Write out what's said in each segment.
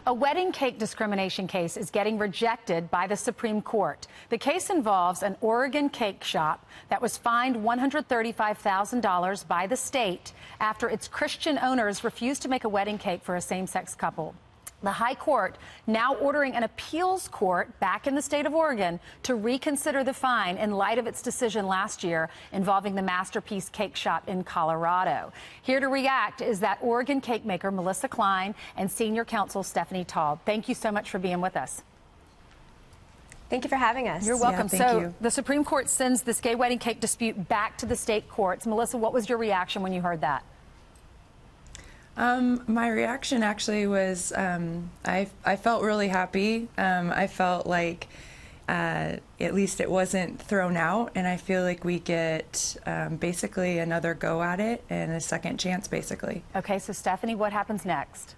A wedding cake discrimination case is getting rejected by the Supreme Court. The case involves an Oregon cake shop that was fined $135,000 by the state after its Christian owners refused to make a wedding cake for a same-sex couple. The High Court now ordering an appeals court back in the state of Oregon to reconsider the fine in light of its decision last year involving the Masterpiece Cake Shop in Colorado. Here to react is that Oregon cake maker Melissa Klein and senior counsel Stephanie Taub. Thank you so much for being with us. Thank you for having us. You're welcome. Yeah, thank you. The Supreme Court sends this gay wedding cake dispute back to the state courts. Melissa, what was your reaction when you heard that? My reaction actually was I felt really happy. I felt like at least it wasn't thrown out, and I feel like we get basically another go at it and a second chance, basically. Okay, so Stephanie, what happens next?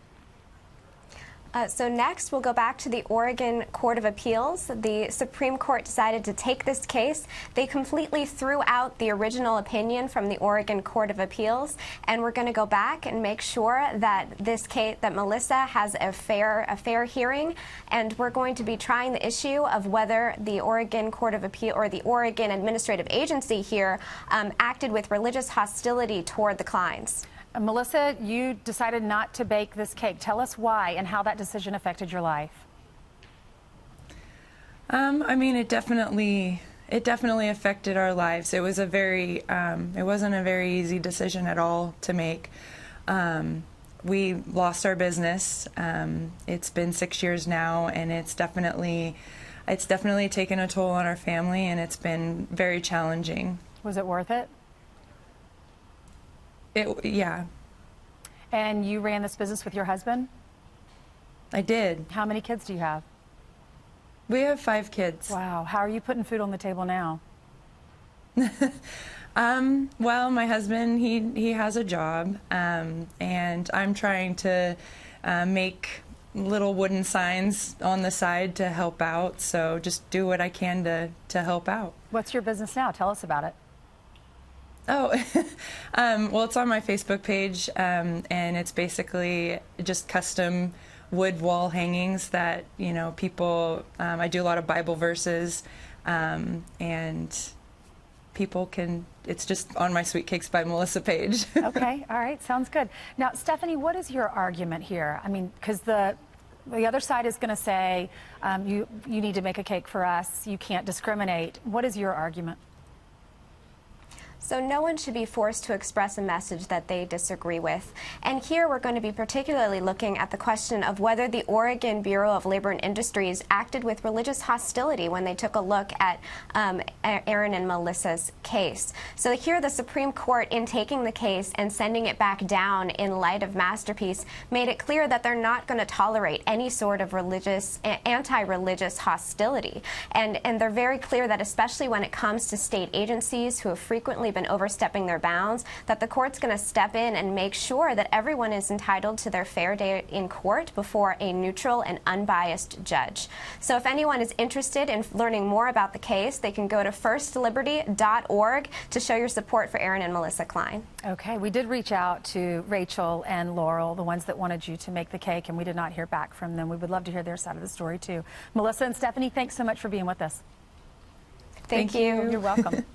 So next, we'll go back to the Oregon Court of Appeals. The Supreme Court decided to take this case. They completely threw out the original opinion from the Oregon Court of Appeals, and we're going to go back and make sure that this case, that Melissa has a fair hearing, and we're going to be trying the issue of whether the Oregon Court of Appeal or the Oregon administrative agency here acted with religious hostility toward the Kleins. Melissa, you decided not to bake this cake. Tell us why and how that decision affected your life. I mean, it definitely affected our lives. It was it wasn't a very easy decision at all to make. We lost our business. It's been 6 years now, and it's definitely taken a toll on our family, and it's been very challenging. Was it worth it? Yeah. And you ran this business with your husband? I did. How many kids do you have? We have 5 kids. Wow. How are you putting food on the table now? Well, my husband, he has a job, and I'm trying to make little wooden signs on the side to help out, so just do what I can to help out. What's your business now? Tell us about it. Oh, well, it's on my Facebook page, and it's basically just custom wood wall hangings that, you know, people, I do a lot of Bible verses, and people can, it's just on my Sweet Cakes by Melissa page. Okay, all right, sounds good. Now, Stephanie, what is your argument here? I mean, because the other side is going to say, you need to make a cake for us, you can't discriminate. What is your argument? So no one should be forced to express a message that they disagree with. And here we're going to be particularly looking at the question of whether the Oregon Bureau of Labor and Industries acted with religious hostility when they took a look at Aaron and Melissa's case. So here the Supreme Court, in taking the case and sending it back down in light of Masterpiece, made it clear that they're not going to tolerate any sort of anti-religious hostility. And they're very clear that especially when it comes to state agencies who have frequently been overstepping their bounds, that the court's going to step in and make sure that everyone is entitled to their fair day in court before a neutral and unbiased judge. So if anyone is interested in learning more about the case, they can go to firstliberty.org to show your support for Aaron and Melissa Klein. Okay, we did reach out to Rachel and Laurel, the ones that wanted you to make the cake, and we did not hear back from them. We would love to hear their side of the story, too. Melissa and Stephanie, thanks so much for being with us. Thank you. You're welcome.